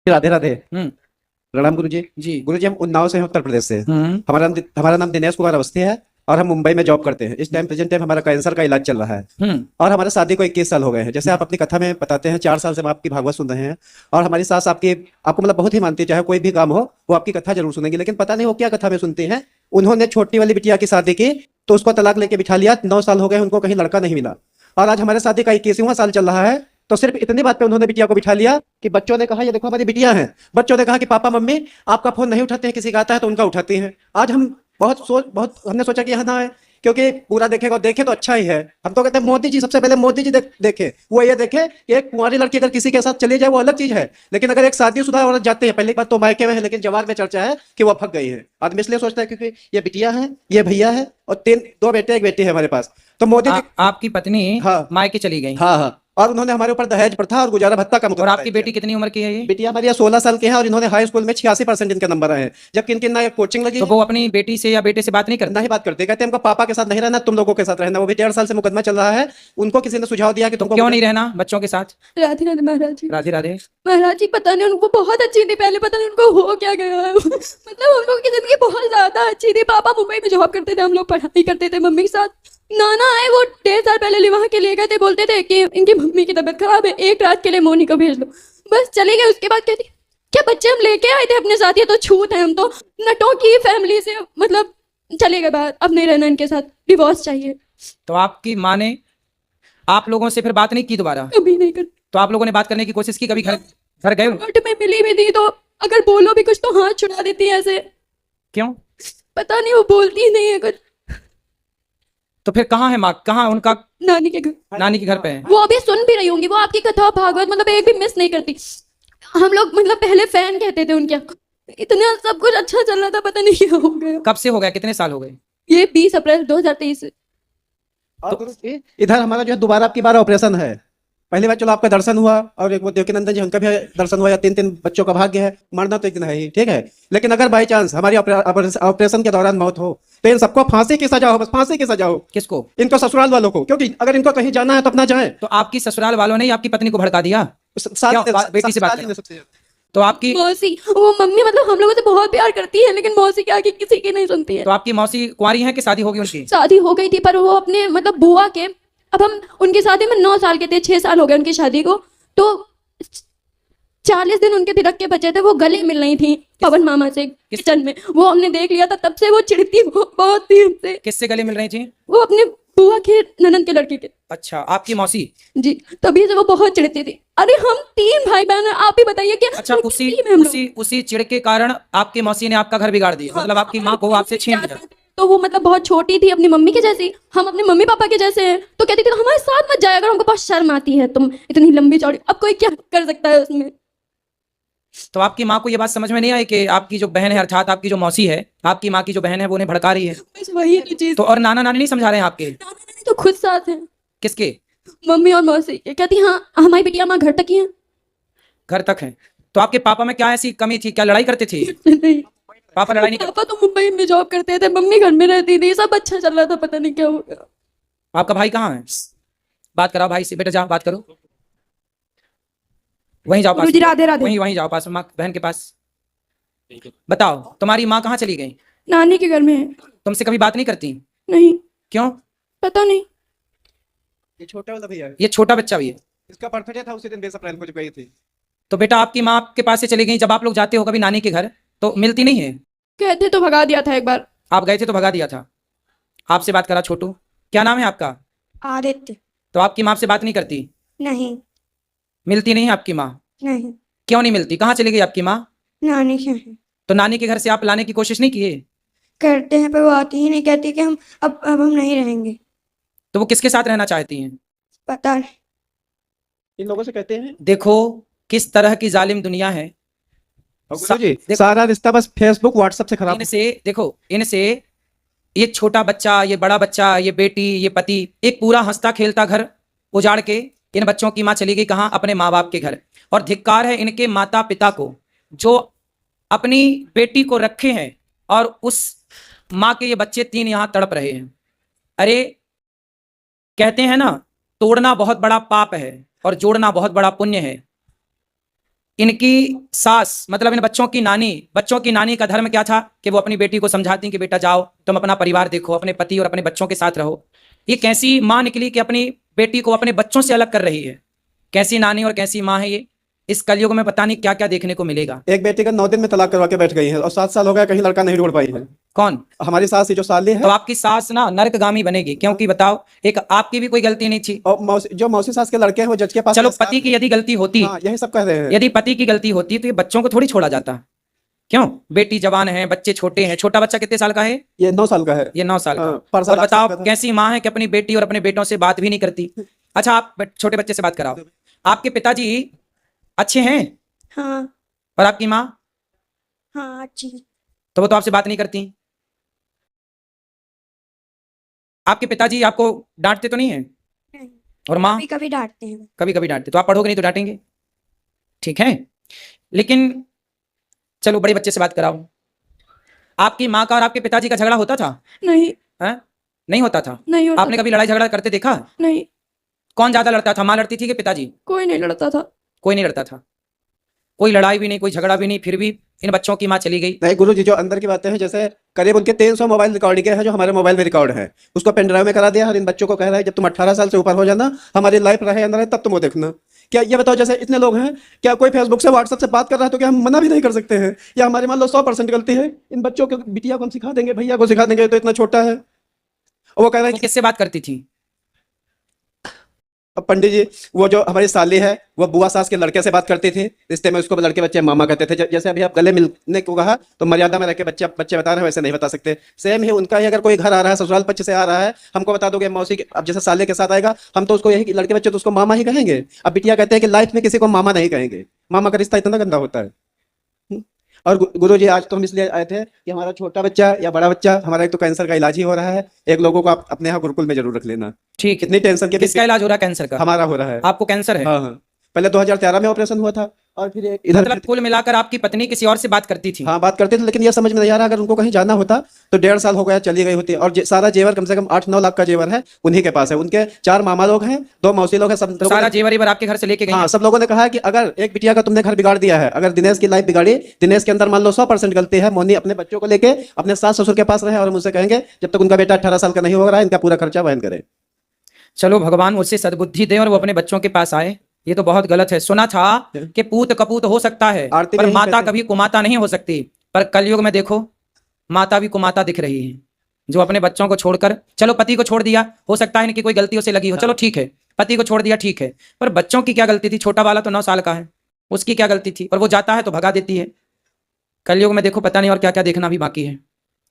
राधे राधे। हम्म। प्रणाम गुरुजी। जी। गुरुजी हम उन्नाव से हैं, उत्तर प्रदेश से। हम्म। हमारा नाम दिनेश कुमार अवस्थी है और हम मुंबई में जॉब करते हैं। इस टाइम प्रेजेंट टाइम हमारा कैंसर का इलाज चल रहा है हम्म। और हमारे शादी को 21 साल हो गए हैं। जैसे आप अपनी कथा में बताते हैं 4 साल से हम आपकी भागवत सुन रहे हैं और हमारी सास आपको मतलब बहुत ही मानती है। चाहे कोई भी काम हो वो आपकी कथा जरूर सुनेंगी, लेकिन पता नहीं वो क्या कथा में सुनती हैं। उन्होंने छोटी वाली बिटिया की शादी की तो उसको तलाक लेके बिठा लिया। 9 साल हो गए, उनको कहीं लड़का नहीं मिला और आज हमारे शादी का 21वां साल चल रहा है। तो सिर्फ इतनी बात पे उन्होंने बिटिया को बिठा लिया कि बच्चों ने कहा ये देखो हमारी बिटिया है। बच्चों ने कहा कि पापा मम्मी आपका फोन नहीं उठाते हैं, किसी का आता है तो उनका उठाती हैं। आज हम बहुत हमने सोचा कि यहाँ ना है, क्योंकि पूरा देखेगा देखे तो अच्छा ही है। हम तो कहते हैं मोदी जी, सबसे पहले मोदी जी देखे, वो ये देखे कि एक कुंवारी लड़की अगर किसी के साथ चली जाए वो अलग चीज है, लेकिन अगर एक शादीशुदा औरत जाती है, पहली बात तो मायके में है, लेकिन जवाब में चर्चा है कि वो फंस गई है। आदमी इसलिए सोचता है क्योंकि ये बिटिया है, ये भैया है और दो बेटे एक बेटी है हमारे पास। तो मोदी जी आपकी पत्नी हाँ मायके चली गई। हाँ हाँ, और उन्होंने हमारे ऊपर दहेज प्रथा और गुजारा भत्ता का और मुकदमा आपकी किया। बेटी कितनी उम्र की है ये? बिटिया हमारी 16 साल की है और इन्होंने हाई स्कूल में 86% इनके नंबर आए हैं, जबकि इनकी ना कोचिंग लगी तो है, वो अपनी बेटी से या बेटे से बात नहीं करते? ना ही बात करते। कहते हैं हमको पापा के साथ नहीं रहना, तुम लोगों के साथ रहना। वो भी 1.5 साल से मुकदमा चल रहा है। उनको किसी ने सुझाव दिया कि तो तुमको क्यों नहीं रहना बच्चों के साथ? राधे राधे महाराज जी। राधे राधे। महाराज जी पता नहीं उनको बहुत अच्छी थी पहले, पता नहीं उनको हो क्या गया है। मतलब हम लोग की जिंदगी बहुत ज्यादा अच्छी थी। पापा मुंबई में जॉब करते थे, हम लोग पढ़ाई करते थे मम्मी के साथ। नाना आए वो 1.5 साल पहले वहां के लिए गए थे, बोलते थे कि इनकी मम्मी की तबीयत खराब है, एक रात के लिए मोनी को भेज दो। बस चले गए। उसके बाद कहती क्या बच्चे हम लेके आए थे अपने साथ, ये तो छूत है, हम तो नटों की फैमिली से मतलब चले गए बाहर, अब नहीं रहना इनके साथ, डिवोर्स चाहिए। तो आपकी माँ ने आप लोगों से फिर बात नहीं की दोबारा? कभी नहीं कर तो आप लोगों ने बात करने की कोशिश की? कभी घर घर गए? कोर्ट में मिली भी थी तो अगर बोलो भी कुछ तो हाथ छुड़ा देती है ऐसे। क्यों? पता नहीं वो बोलती ही नहीं है कुछ। तो फिर कहाँ है माँ? कहाँ उनका? नानी के घर। नानी के घर पे है। वो अभी सुन भी रही होंगी, वो आपकी कथा भागवत मतलब एक भी मिस नहीं करती। हम लोग मतलब पहले फैन कहते थे उनके। इतना सब कुछ अच्छा चल रहा था, पता नहीं क्या हो गया। कब से हो गया? कितने साल हो गए? ये 20 अप्रैल 2023 से। और गुरु जी, इधर हमारा जो है दोबारा आपकी बार ऑपरेशन है। पहली बार चलो आपका दर्शन हुआ और एक वो देवकीनंदन जी उनका भी दर्शन हुआ, या 3 बच्चों का भाग्य है। मरना तो एक दिन है ही, ठीक है, लेकिन अगर बाई चांस हमारी ऑपरेशन के दौरान मौत हो तो इन सबको फांसी की सजा हो, बस फांसी की सजा हो। किसको? इनको ससुराल वालों को, क्योंकि अगर इनको कहीं जाना है तो अपना जाए। तो आपकी ससुराल वालों ने ही आपकी पत्नी को भड़का दिया? बेटी से बात साली करो। ने सबसे तो आपकी मौसी वो मम्मी मतलब हम लोगों से बहुत प्यार करती है, लेकिन मौसी के आगे किसी की नहीं सुनती है। तो आपकी मौसी कुंवारी है कि शादी होगी उनकी? शादी हो गई थी पर वो अपने मतलब बुआ के, अब हम उनकी शादी में 9 साल के थे, 6 साल हो गए उनकी शादी को। तो 40 दिन उनके तिलक के बचे थे, वो गले मिल रही थी पवन मामा से किचन में। वो हमने देख लिया था, तब से वो चिढ़ती बहुत थी हमसे। किससे गले मिल रही थी? वो अपने बुआ के ननद के लड़के के। अच्छा, आपकी मौसी? जी, तभी से वो बहुत चिढ़ती थी। अरे हम 3 भाई बहन हैं, आप ही बताइए कि अच्छा, उसी चिढ़ के कारण आपकी मौसी ने आपका घर बिगाड़ दिया? मतलब आपकी माँ को आपसे छीन लिया? तो वो मतलब बहुत छोटी थी अपनी मम्मी के जैसी, हम अपने मम्मी पापा के जैसे हैं, तो कहती थी हमारे साथ मत जाया अगर, हमको बहुत शर्म आती है, तुम इतनी लंबी चौड़ी। अब कोई क्या कर सकता है उसमें। तो आपकी माँ को ये बात समझ में नहीं आई कि आपकी जो बहन है, अर्थात आपकी जो मौसी है, आपकी माँ की जो बहन है, वो उन्हें भड़का रही है? बस वही तो चीज। तो और नाना नानी नहीं समझा रहे हैं आपके? नाना नानी तो खुद साथ हैं, किसके? मम्मी और मौसी के। कहती हाँ हमारी बिटिया माँ घर तक ही है। घर तक है? तो आपके पापा में क्या ऐसी कमी थी? क्या लड़ाई करते थे? नहीं, पापा लड़ाई नहीं करते? पापा तो मुंबई में जॉब करते थे, मम्मी घर में रहती थी, सब अच्छा चल रहा था, पता नहीं क्या हो गया। आपका भाई कहाँ है? बात कराओ भाई से। बेटा जाओ बात करो, वहीं जाओ पास गुरुजी राधे राधे। वहीं जाओ पास माँ बहन के पास। बताओ तुम्हारी माँ कहाँ चली गई? नानी के घर में है। तुमसे कभी बात नहीं करती? नहीं, क्यों? पता नहीं। ये छोटा वाला भैया है, ये छोटा बच्चा भी है? इसका बर्थडे था उसी दिन 20 अप्रैल को जो गई थी। तो बेटा आपकी माँ आपके पास से चली गई, जब आप लोग जाते हो कभी नानी के घर तो मिलती नहीं है? कहते तो भगा दिया था एक बार। आप गए थे तो भगा दिया था? आपसे बात करा छोटू? क्या नाम है आपका? आदित्य। तो आपकी माँ से बात नहीं करती? नहीं। मिलती नहीं है आपकी माँ? नहीं। क्यों नहीं मिलती? कहाँ चली गई आपकी माँ? नानी के हैं। तो नानी के घर से आप लाने की कोशिश नहीं किए? करते हैं पर वो आती ही नहीं, कहती कि हम अब हम नहीं रहेंगे। तो वो किसके साथ रहना चाहती हैं? पता नहीं। इन लोगों से कहते हैं देखो किस तरह की जालिम दुनिया है। गुरुजी, देखो, सारा रिश्ता बस फेसबुक व्हाट्सएप से खराब। इनसे देखो, इनसे ये छोटा बच्चा, ये बड़ा बच्चा, ये बेटी, ये पति, एक पूरा हंसता खेलता घर उजाड़ के इन बच्चों की माँ चली गई कहाँ? अपने माँ बाप के घर। और धिक्कार है इनके माता पिता को जो अपनी बेटी को रखे हैं और उस माँ के ये बच्चे 3 यहाँ तड़प रहे हैं। अरे कहते हैं ना, तोड़ना बहुत बड़ा पाप है और जोड़ना बहुत बड़ा पुण्य है। इनकी सास मतलब इन बच्चों की नानी का धर्म क्या था कि वो अपनी बेटी को समझाती कि बेटा जाओ तुम अपना परिवार देखो, अपने पति और अपने बच्चों के साथ रहो। ये कैसी माँ निकली कि अपनी बेटी को अपने बच्चों से अलग कर रही है? कैसी नानी और कैसी माँ है ये? इस कलयुग में पता नहीं क्या क्या देखने को मिलेगा। एक बेटी का 9 दिन में तलाक करवा के बैठ गई है और 7 साल हो गया कहीं लड़का नहीं ढूंढ पाई है। कौन? हमारी सास, ये जो साली है। तो आपकी सास ना नरकगामी बनेगी, क्योंकि बताओ, एक आपकी भी कोई गलती नहीं थी। और जो मौसी सास के लड़के हैं वो जज के पास। चलो पति की यदि गलती होती, हाँ, यही सब कह रहे हैं। यदि पति की गलती होती तो ये बच्चों को थोड़ी छोड़ा जाता। क्यों? बेटी जवान है, बच्चे छोटे हैं। छोटा बच्चा कितने साल का है? ये 9 साल का है। ये 9 साल का। पर साल और बताओ का था। कैसी माँ है कि अपनी बेटी और अपने बेटों से बात भी नहीं करती। अच्छा, आप छोटे बच्चे से बात कराओ। आपके पिताजी अच्छे हैं हाँ और आपकी माँ? हाँ अच्छी। तो वो तो आपसे बात नहीं करती। आपके पिताजी आपको डांटते तो नहीं है? नहीं, और माँ? कभी कभी डांटते हैं। कभी कभी डांटते। तो आप पढ़ोगे नहीं तो डांटेंगे, ठीक है। लेकिन चलो बड़े बच्चे से बात कराओ। आपकी माँ का और आपके पिताजी का झगड़ा होता था? नहीं हैं? नहीं होता था? नहीं होता आपने कभी लड़ाई झगड़ा करते देखा? नहीं, कौन ज्यादा लड़ता था, माँ लड़ती थी कि पिताजी? कोई नहीं लड़ता था। कोई नहीं लड़ता था। कोई लड़ाई भी नहीं, कोई झगड़ा भी नहीं, फिर भी इन बच्चों की माँ चली गई। नहीं गुरु जी, जो अंदर की बातें हैं, जैसे करीब उनके 300 मोबाइल रिकॉर्डिंग है जो हमारे मोबाइल में रिकॉर्ड है, उसको पेन ड्राइव में करा दिया और इन बच्चों को कह रहा है जब तुम 18 साल से ऊपर हो जाना, हमारी लाइफ रहे अंदर है, तब तुम वो देखना। क्या ये बताओ, जैसे इतने लोग हैं, क्या कोई फेसबुक से व्हाट्सएप से बात कर रहा है तो क्या हम मना भी नहीं कर सकते हैं? या हमारी मान लो 100% गलती है, इन बच्चों को, बिटिया को हम सिखा देंगे, भैया को सिखा देंगे, तो इतना छोटा है। और वो कह रहा है वो कि किससे बात करती थी? अब पंडित जी, वो जो हमारी साली है वो बुआ सास के लड़के से बात करती थी, रिश्ते में उसको लड़के बच्चे मामा कहते थे। जैसे अभी आप गले मिलने को कहा तो मर्यादा में रह के बच्चे बता रहे हैं, वैसे नहीं बता सकते। सेम ही उनका ही, अगर कोई घर आ रहा है ससुराल पक्ष से आ रहा है, हमको बता दोगे मौसी के, अब जैसे साले के साथ आएगा हम तो उसको यही, लड़के बच्चे तो उसको मामा ही कहेंगे। अब बिटिया कहते हैं कि लाइफ में किसी को मामा नहीं कहेंगे, मामा का रिश्ता इतना गंदा होता है। और गुरु जी, आज तो हम इसलिए आए थे कि हमारा छोटा बच्चा या बड़ा बच्चा, हमारा एक तो कैंसर का इलाज ही हो रहा है, एक लोगों को आप अपने यहाँ गुरुकुल में जरूर रख लेना। ठीक है। कितनी टेंशन के बीच किसका इलाज हो रहा है कैंसर का? हमारा हो रहा है। आपको कैंसर है? हाँ हाँ, पहले 2013 में ऑपरेशन हुआ था और फिर इधर मतलब कुल मिलाकर आपकी पत्नी किसी और से बात करती थी? हाँ बात करते थे, लेकिन ये समझ में नहीं आ रहा, अगर उनको कहीं जाना होता तो 1.5 साल हो गया चली गई होती। और सारा जेवर कम से कम 8-9 लाख का जेवर है उन्हीं के पास है। उनके 4 मामा लोग हैं, 2 मौसी लोग हैं, सब तो लोगों सारा ने, जेवर इवर आपके घर से लेके गई? हाँ सब लोगों ने कहा है कि अगर एक बिटिया का तुमने घर बिगाड़ दिया है, अगर दिनेश की लाइफ बिगाड़ी, दिनेश के अंदर मान लो 100% गलती है, मोनी अपने बच्चों को लेके अपने सास ससुर के पास रहे और मुझसे कहेंगे जब तक उनका बेटा 18 साल का नहीं हो रहा है इनका पूरा खर्चा वहन करे। चलो भगवान उससे सद्बुद्धि दे और वो अपने बच्चों के पास आए। ये तो बहुत गलत है। सुना था कि पूत कपूत हो सकता है आरती पर में यही माता कहते हैं। कभी कुमाता नहीं हो सकती। पर कलयुग में देखो माता भी कुमाता दिख रही है, जो अपने बच्चों को छोड़कर, चलो पति को छोड़ दिया, हो सकता है इनकी कोई गलती उसे लगी हो, चलो ठीक है, पति को छोड़ दिया ठीक है, पर बच्चों की क्या गलती थी? छोटा वाला तो 9 साल का है, उसकी क्या गलती थी? और वो जाता है तो भगा देती है। कलयुग में देखो पता नहीं और क्या क्या देखना भी बाकी है।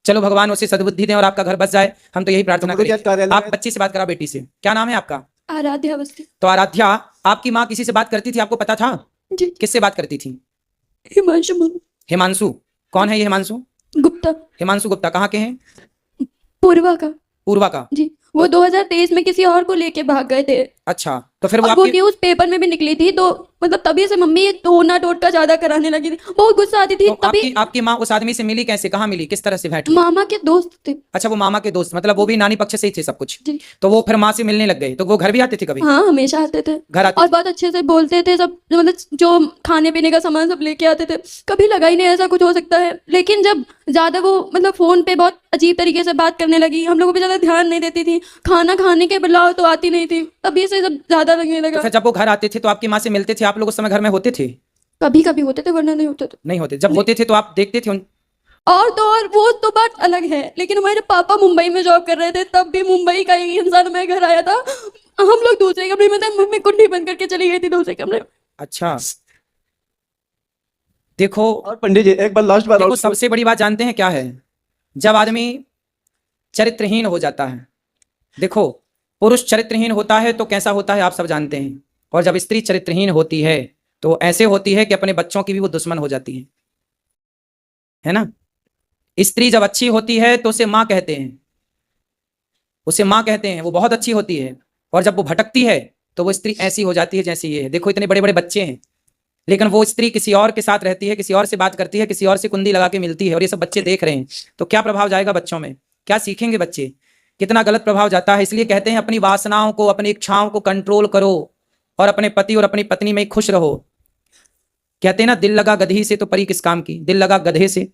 चलो भगवान उसे सद्बुद्धि दें और आपका घर बस जाए, हम तो यही प्रार्थना गुरु जी, आज करें। कार्यालय आप में- बच्ची से बात करा, बेटी से। क्या नाम है आपका? आराध्या अवस्थी। तो आराध्या, आपकी माँ किसी से बात करती थी, आपको पता था? जी, किससे बात करती थी? हिमांशु हिमांशु? कौन है ये हिमांशु? गुप्ता, हिमांशु गुप्ता कहाँ के हैं? पूर्वा का। पूर्वा का? जी, वो 2023 में किसी और को लेके भाग गए थे अच्छा, तो फिर वो और वो आपकी, न्यूज पेपर में भी निकली थी, तो मतलब तभी से मम्मी टोना टोटका ज्यादा कराने लगी थी, बहुत गुस्सा आती थी तो तभी। आपकी माँ उस आदमी से मिली कैसे, कहाँ मिली, किस तरह से भेंट हुई? मामा के दोस्त थे। अच्छा, वो मामा के दोस्त, मतलब वो भी नानी पक्ष से ही थे सब कुछ। जी, तो वो फिर माँ से मिलने लग गए, तो वो घर भी आते थे कभी? हाँ हमेशा आते थे घर आते और बहुत अच्छे से बोलते थे सब, मतलब जो खाने पीने का सामान सब लेके आते थे। कभी लगा ही नहीं ऐसा कुछ हो सकता है, लेकिन जब ज्यादा वो मतलब फोन पे बहुत अजीब तरीके से बात करने लगी, हम लोगों पे ज्यादा ध्यान नहीं देती थी, खाना खाने के बुलाओ तो आती नहीं थी, तभी से जब ज्यादा लगने तो लगा। फिर जब वो घर आते थे तो आपकी माँ से मिलते थे, आप लोग उस समय घर में होते थे? कभी कभी होते थे वरना नहीं होते थे। नहीं होते। जब होते थे तो आप देखते थे और तो और वो तो बात अलग है, लेकिन हमारे पापा मुंबई में जॉब कर रहे थे, तब भी मुंबई का एक इंसान हमारे घर आया था, हम लोग दूसरे कमरे में थे, मम्मी कुंडी बंद करके चली गई थी दूसरे कमरे में। अच्छा देखो, और पंडित जी एक बार लास्ट बार देखो और सबसे बड़ी बात जानते हैं क्या है? जब आदमी चरित्रहीन हो जाता है, देखो पुरुष चरित्रहीन होता है तो कैसा होता है आप सब जानते हैं, और जब स्त्री चरित्रहीन होती है तो ऐसे होती है कि अपने बच्चों की भी वो दुश्मन हो जाती है ना? स्त्री जब अच्छी होती है तो उसे माँ कहते हैं, उसे माँ कहते हैं, वो बहुत अच्छी होती है, और जब वो भटकती है तो वो स्त्री ऐसी हो जाती है जैसी ये है। देखो इतने बड़े बड़े बच्चे हैं, लेकिन वो स्त्री किसी और के साथ रहती है, किसी और से बात करती है, किसी और से कुंडी लगा के मिलती है, और ये सब बच्चे देख रहे हैं, तो क्या प्रभाव जाएगा बच्चों में? क्या सीखेंगे बच्चे? कितना गलत प्रभाव जाता है। इसलिए कहते हैं अपनी वासनाओं को, अपनी इच्छाओं को कंट्रोल करो और अपने पति और अपनी पत्नी में खुश रहो। कहते हैं ना, दिल लगा गधी से तो परी किस काम की, दिल लगा गधे से।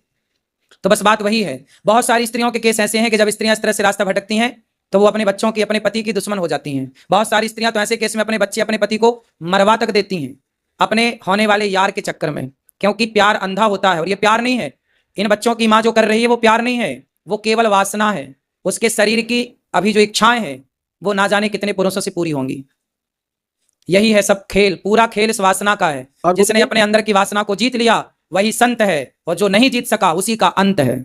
तो बस बात वही है। बहुत सारी स्त्रियों के केस ऐसे हैं कि जब स्त्रियां इस तरह से रास्ता भटकती हैं तो वो अपने बच्चों की, अपने पति की दुश्मन हो जाती हैं। बहुत सारी स्त्रियां तो ऐसे केस में अपने बच्चे, अपने पति को मरवा तक देती हैं अपने होने वाले यार के चक्कर में, क्योंकि प्यार अंधा होता है। और ये प्यार नहीं है, इन बच्चों की माँ जो कर रही है वो प्यार नहीं है, वो केवल वासना है। उसके शरीर की अभी जो इच्छाएं हैं वो ना जाने कितने पुरुषों से पूरी होंगी। यही है सब खेल, पूरा खेल इस वासना का है। और जिसने अपने अंदर की वासना को जीत लिया वही संत है, और जो नहीं जीत सका उसी का अंत है।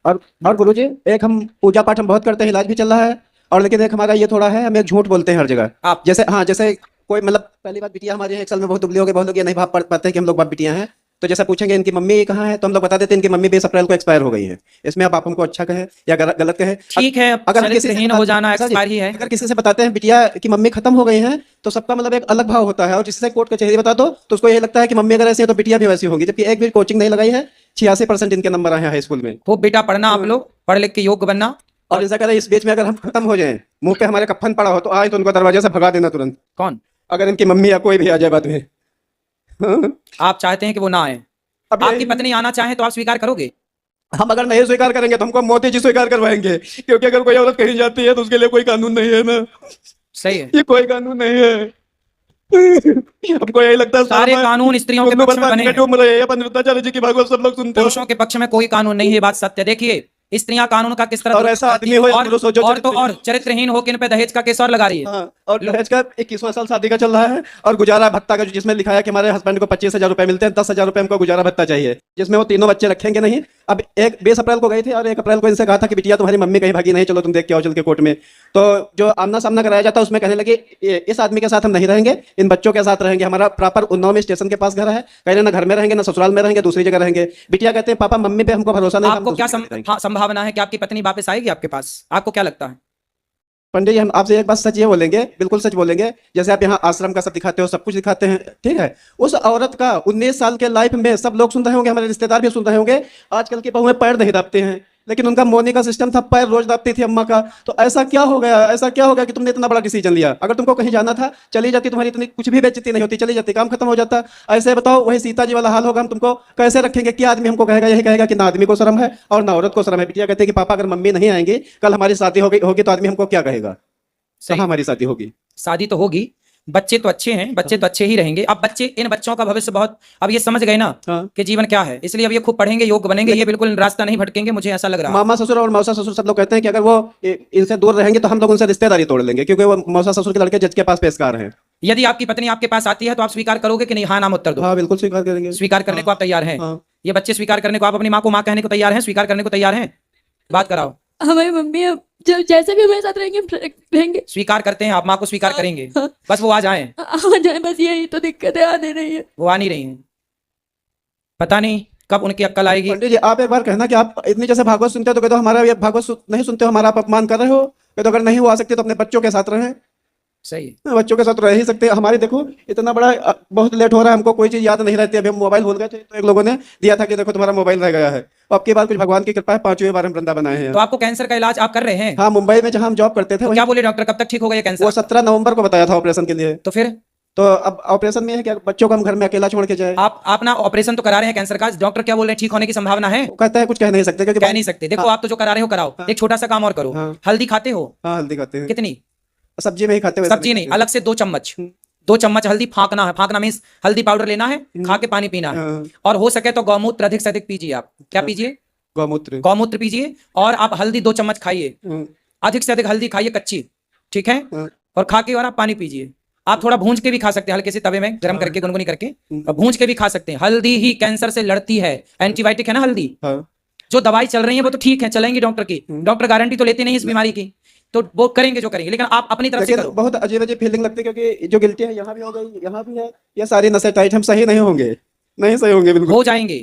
और गुरुजी, एक हम पूजा पाठ हम बहुत करते हैं, इलाज भी चल रहा है, और लेकिन एक हमारा ये थोड़ा है, हम एक झूठ बोलते हैं हर जगह। आप जैसे हाँ, जैसे कोई मतलब पहली बात, बिटिया हमारी है, एक साल में बहुत दुबली हो गई, बहुत लोग ये नहीं भाप पाते हैं कि हम लोग बाप बिटिया हैं। तो जैसा पूछेंगे इनकी मम्मी कहाँ है, तो हम लोग बता देते हैं इनकी मम्मी 20 अप्रैल को एक्सपायर हो गई है। इसमें अब आप हमको अच्छा कहें या गलत कहें, ठीक है, अगर हम किसी से चरित्रहीन हो जाना सर जी, एक्सपायर ही है। अगर किसी से बताते हैं बिटिया की मम्मी खत्म हो गई है, तो सबका मतलब एक अलग भाव होता है। और जिससे कोर्ट कचहरी बता दो तो उसको ये लगता है कि मम्मी अगर ऐसी है तो बिटिया भी वैसी होगी, जबकि एक भी कोचिंग नहीं लगाई है। 86% इनके नंबर आए हैं हाई स्कूल में। खूब बेटा पढ़ना, आप लोग पढ़ लिख के योग्य बनना। और जैसा करें, इस बीच में अगर हम खत्म हो जाएं, मुंह पे हमारे कफन पड़ा हो, तो आए तो उनको दरवाजे से भगा देना तुरंत, कौन? अगर इनकी मम्मी या कोई भी आ जाए बाद में। आप चाहते हैं कि वो ना आए? अब आपकी पत्नी आना चाहे तो आप स्वीकार करोगे? हम अगर नहीं स्वीकार करेंगे तो हमको मोदी जी स्वीकार करवाएंगे, क्योंकि अगर कोई औरत कहीं जाती है तो उसके लिए कोई कानून नहीं है ना। सही है, ये कोई कानून नहीं है। हमको यही लगता है सारे कानून स्त्रियों के पक्ष में बने हैं। पंडिताचार्य जी की भागवत सब लोग सुनते हैं। पुरुषों के पक्ष में कोई कानून नहीं है, ये बात सत्य। देखिए, स्त्रियां कानून का किस तरह और ऐसा आदमी हो या पुरुष हो जो और तो और चरित्रहीन हो कि इन पे दहेज का केस और लगा रही है। हाँ, और दहेज का 21वां साल शादी का चल रहा है, और गुजारा भत्ता का जिसमें लिखा है कि हमारे हस्बैंड को 25,000 रुपए मिलते हैं, 10,000 रुपए हमको गुजारा भत्ता चाहिए, जिसमें वो तीनों बच्चे रखेंगे नहीं। अब एक 20 अप्रैल को गए थे और 1 अप्रैल को इनसे कहा था कि बिटिया तुम्हारी मम्मी कहीं भागी नहीं, चलो तुम देख के आओ चल के कोर्ट में। तो जो आमना सामना कराया जाता है उसमें कहने लगे इस आदमी के साथ हम नहीं रहेंगे, इन बच्चों के साथ रहेंगे। हमारा प्रॉपर उन्नाव में स्टेशन के पास घर है, कहने ना घर में रहेंगे ना ससुराल में रहेंगे, दूसरी जगह रहेंगे। बिटिया कहते हैं पापा मम्मी पे हमको भरोसा नहीं। आपको क्या संभावना है कि आपकी पत्नी वापस आएगी आपके पास? आपको क्या लगता है? पंडित जी, हम आपसे एक बात सच ये बोलेंगे, बिल्कुल सच बोलेंगे, जैसे आप यहाँ आश्रम का सब दिखाते हो, सब कुछ दिखाते हैं, ठीक है। उस औरत का 19 साल के लाइफ में सब लोग सुन रहे होंगे, हमारे रिश्तेदार भी सुन रहे होंगे, आजकल की बहुएं पैर नहीं दाबते हैं, लेकिन उनका मोनी का सिस्टम था, पैर रोज दाबती थी अम्मा का। तो ऐसा क्या हो गया, ऐसा क्या हो गया कि तुमने इतना बड़ा डिसीजन लिया? अगर तुमको कहीं जाना था चली जाती, तुम्हारी इतनी कुछ भी बेइज्जती नहीं होती, चली जाती, काम खत्म हो जाता। ऐसे बताओ, वही सीता जी वाला हाल होगा, हम तुमको कैसे रखेंगे? क्या आदमी हमको कहेगा? यही कहेगा कि ना आदमी को शर्म है और ना औरत को शर्म है। बिटिया कहते हैं कि पापा अगर मम्मी नहीं आएंगे, कल हमारी शादी होगी तो आदमी हमको क्या कहेगा? कहाँ हमारी शादी होगी? शादी तो होगी, बच्चे तो अच्छे हैं, बच्चे तो अच्छे ही रहेंगे। अब बच्चे, इन बच्चों का भविष्य बहुत, अब ये समझ गए ना कि जीवन क्या है, इसलिए अब ये खूब पढ़ेंगे, योग्य बनेंगे, ये बिल्कुल रास्ता नहीं भटकेंगे, मुझे ऐसा लग रहा है। मामा ससुर और मौसा ससुर सब लोग कहते हैं कि अगर वो इनसे दूर रहेंगे तो हम लोग उनसे रिश्तेदारी तोड़ लेंगे, क्योंकि वो मौसा ससुर के लड़के जज के पास पेशकार हैं। यदि आपकी पत्नी आपके पास आती है तो आप स्वीकार करोगे कि नहीं? हाँ नाम उत्तर दो। हाँ, बिल्कुल स्वीकार करेंगे। स्वीकार करने को आप तैयार हैं? हाँ। ये बच्चे स्वीकार करने को, आप अपनी माँ को माँ कहने को तैयार हैं? स्वीकार करने को तैयार हैं? बात कराओ। हमारी मम्मी अब जब जैसे भी हमारे साथ रहेंगे हम रहेंगे। स्वीकार करते हैं, आप माँ को स्वीकार करेंगे, हाँ। बस वो आ जाए। आ जाए, बस यही तो दिक्कत है, आने नहीं है। वो आ नहीं रही हैं, पता नहीं कब उनकी अक्ल आएगी। पंडित जी, आप एक बार कहना कि आप इतनी जैसे भागवत सुनते हो तो कहते हो हमारा ये भागवत नहीं सुनते हो, हमारा आप अपमान कर रहे हो। कहते अगर नहीं वो आ सकते तो अपने बच्चों के साथ रहें। सही है, बच्चों के साथ रह ही सकते हैं। हमारी देखो इतना बड़ा बहुत लेट हो रहा है, हमको कोई चीज याद नहीं रहती। अभी हम मोबाइल भूल गए थे तो एक लोगों ने दिया था कि देखो तुम्हारा मोबाइल रह गया है। अब की बार कुछ भगवान की कृपा है, 5वीं बार हम वृंदावन आए हैं। तो आपको कैंसर का इलाज आप कर रहे हैं? हाँ, मुंबई में जहाँ हम जॉब करते थे। तो क्या बोले डॉक्टर, कब तक ठीक होगा ये वो कैंसर? 17 नवंबर को बताया था ऑपरेशन के लिए। तो फिर तो अब ऑपरेशन में है कि बच्चों को हम घर में अकेला छोड़ के जाए। आप ना ऑपरेशन तो करा रहे हैं कैंसर का, डॉक्टर क्या बोल रहे हैं, ठीक होने की संभावना है? वो कहता है कुछ कह नहीं सकते, क्योंकि कह नहीं सकते। देखो, आप तो जो करा रहे हो कराओ, एक छोटा सा काम और करो। हाँ। हल्दी खाते हो? हाँ, हल्दी खाते हैं। कितनी? सब्जी में ही खाते हैं। सब्जी नहीं, अलग से 2 चम्मच, 2 चम्मच हल्दी फाँकना है। फाँकना मीन्स हल्दी पाउडर लेना है, खा के पानी पीना है, और हो सके तो गौमूत्र अधिक से अधिक पीजिए। आप क्या पीजिए? गौमूत्र। गौमूत्र पीजिए, और आप हल्दी 2 चम्मच खाइए, अधिक से अधिक हल्दी खाइए कच्ची, ठीक है, और खा के और आप पानी पीजिए। आप थोड़ा भूंज के भी खा सकते हैं, हल्के से तवे में गर्म करके, गुनगुनी करके, और भूंज के भी खा सकते हैं। हल्दी ही कैंसर से लड़ती है, एंटीबायोटिक है ना हल्दी। जो दवाई चल रही है वो तो ठीक है, चलेंगी डॉक्टर की, डॉक्टर गारंटी तो लेते नहीं इस बीमारी की, तो वो करेंगे जो करेंगे, लेकिन आप अपनी तरफ से करो। बहुत अजीब अजीब फीलिंग लगती है, क्योंकि जो गिल्टी है यहाँ भी हो गई, यहाँ भी है, ये सारी नसें टाइट, हम सही नहीं होंगे, नहीं सही होंगे बिल्कुल। हो जाएंगे,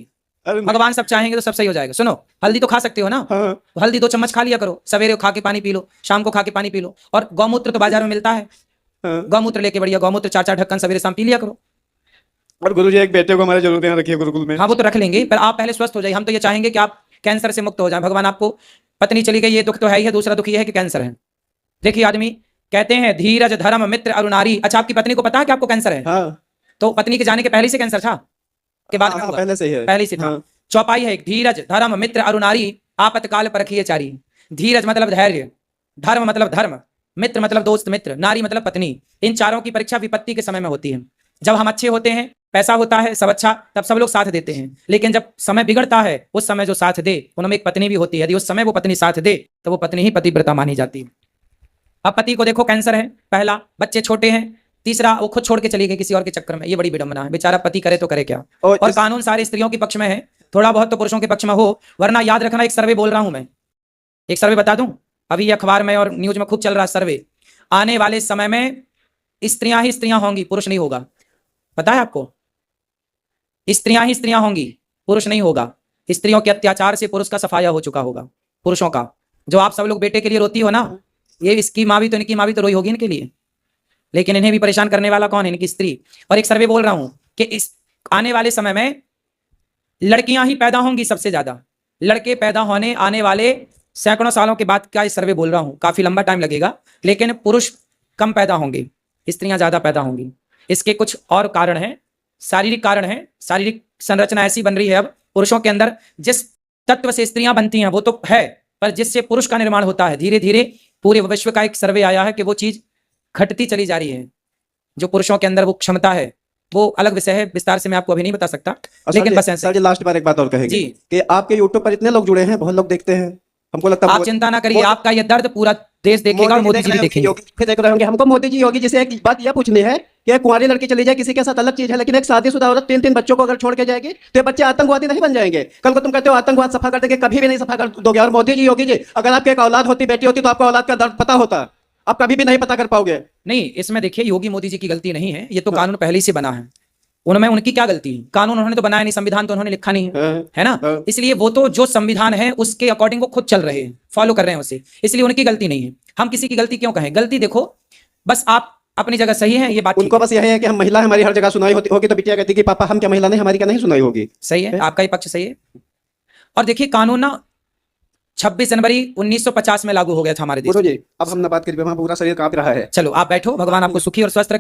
अरे भगवान सब चाहेंगे तो सब सही हो जाएगा। सुनो, हल्दी तो खा सकते हो ना, हाँ। तो हल्दी 2 चम्मच खा लिया करो, सवेरे खा के पानी पी लो, शाम को खा के पानी पी लो, और गौमूत्र तो बाजार में मिलता है, गौमूत्र लेके बढ़िया गौमूत्र 4-4 ढक्कन सवेरे शाम पी लिया करो। और गुरुजी एक बेटे को हमारे जरूर यहाँ रखिए गुरुकुल में। हाँ, वो तो रख लेंगे, पर आप पहले स्वस्थ हो जाइए। हम तो ये चाहेंगे कि आप कैंसर से मुक्त हो जाए। भगवान आपको पत्नी चली गई, ये दुख तो है ही है, दूसरा दुख ये है कि कैंसर है। देखिए, आदमी कहते हैं धीरज धर्म मित्र अरुणारी। अच्छा, आपकी पत्नी को पता है कि आपको कैंसर है? हाँ। तो पत्नी के जाने के पहले से कैंसर था के बाद में हाँ, हुआ? पहले से ही है। पहले से था। हाँ। चौपाई है, धीरज धर्म मित्र अरुनारी आपतकाल परखिए चारी। धीरज मतलब धैर्य, धर्म मतलब धर्म, मित्र मतलब दोस्त मित्र, नारी मतलब पत्नी। इन चारों की परीक्षा विपत्ति के समय में होती है। जब हम अच्छे होते हैं, पैसा होता है, सब अच्छा, तब सब लोग साथ देते हैं। लेकिन जब समय बिगड़ता है, उस समय जो साथ दे, उनमें एक पत्नी भी होती है। यदि उस समय वो पत्नी साथ दे तो वो पत्नी ही पतिव्रता मानी जाती है। अब पति को देखो कैंसर है, पहला, बच्चे छोटे हैं, तीसरा वो खुद छोड़ के चली गई किसी और के चक्कर में। ये बड़ी विडंबना है। बेचारा पति करे तो करे क्या। और कानून सारे स्त्रियों के पक्ष में है, थोड़ा बहुत तो पुरुषों के पक्ष में हो। वरना याद रखना, एक सर्वे बोल रहा हूं मैं, एक सर्वे बता दूं, अभी अखबार में और न्यूज में खूब चल रहा सर्वे। आने वाले समय में स्त्रियां ही स्त्रियां होंगी, पुरुष नहीं होगा। पता है आपको? स्त्रियां ही स्त्रियां होंगी, पुरुष नहीं होगा। स्त्रियों के अत्याचार से पुरुष का सफाया हो चुका होगा, पुरुषों का। जो आप सब लोग बेटे के लिए रोती हो ना, ये इसकी माँ भी तो इनकी माँ भी तो रोई होगी इनके लिए। लेकिन इन्हें भी परेशान करने वाला कौन है? इनकी स्त्री। और एक सर्वे बोल रहा हूं कि इस आने वाले समय में लड़कियां ही पैदा होंगी सबसे ज्यादा। लड़के पैदा होने आने वाले सैकड़ों सालों के बाद का ये सर्वे बोल रहा हूं, काफी लंबा टाइम लगेगा। लेकिन पुरुष कम पैदा होंगे, स्त्रियां ज्यादा पैदा होंगी। इसके कुछ और कारण हैं, शारीरिक कारण है। शारीरिक संरचना ऐसी बन रही है अब पुरुषों के अंदर, जिस तत्व से स्त्रियां बनती हैं वो तो है, पर जिससे पुरुष का निर्माण होता है, धीरे धीरे पूरे विश्व का एक सर्वे आया है कि वो चीज घटती चली जा रही है। जो पुरुषों के अंदर वो क्षमता है, वो अलग विषय है, विस्तार से मैं आपको अभी नहीं बता सकता। लेकिन बस ऐसे सर जी लास्ट बार एक बात और कहेंगे जी। कि आपके यूट्यूब पर इतने लोग जुड़े हैं, बहुत लोग देखते हैं, हमको लगता है आप चिंता ना करिए, आपका यह दर्द पूरा देश देखेगा और मोदी जी भी देखेंगे। देख रहे होंगे। हमको मोदी जी योगी जी से एक बात यह पूछनी है कि एक कुंवारी लड़की चली जाए किसी के साथ अलग चीज है, लेकिन एक शादीशुदा औरत 3-3 बच्चों को अगर छोड़ के जाएगी तो ये बच्चे आतंकवादी नहीं बन जाएंगे? कल को तुम कहते हो आतंकवाद सफा कर देंगे, कभी भी नहीं सफा कर दोगे। और मोदी जी योगी जी, अगर आपकी एक औलाद होती, बेटी होती, तो आपको औलाद का दर्द पता होता, आप कभी भी नहीं पता कर पाओगे। नहीं, इसमें देखिए योगी मोदी जी की गलती नहीं है, ये तो कानून पहले ही से बना है। उनमें उनकी क्या गलती है? कानून उन्होंने तो बनाया नहीं, संविधान तो उन्होंने लिखा नहीं है ना। इसलिए वो तो जो संविधान है उसके अकॉर्डिंग वो खुद चल रहे हैं, फॉलो कर रहे हैं उसे, इसलिए उनकी गलती नहीं है। हम किसी की गलती क्यों कहें? गलती देखो, बस आप अपनी जगह सही है, ये बात उनको बस यही है कि हम महिला, हमारी हर जगह सुनाई होगी, तो बिटिया कहती कि पापा हम क्या महिला नहीं, हमारी क्या नहीं सुनाई होगी। सही है, आपका ही पक्ष सही है। और देखिए कानून ना 26 जनवरी 1950 में लागू हो गया था हमारे देश में। गुरु जी अब हम ना बात करिए, वहाँ पूरा शरीर कांप रहा है। चलो आप बैठो, भगवान आपको सुखी और स्वस्थ रखे।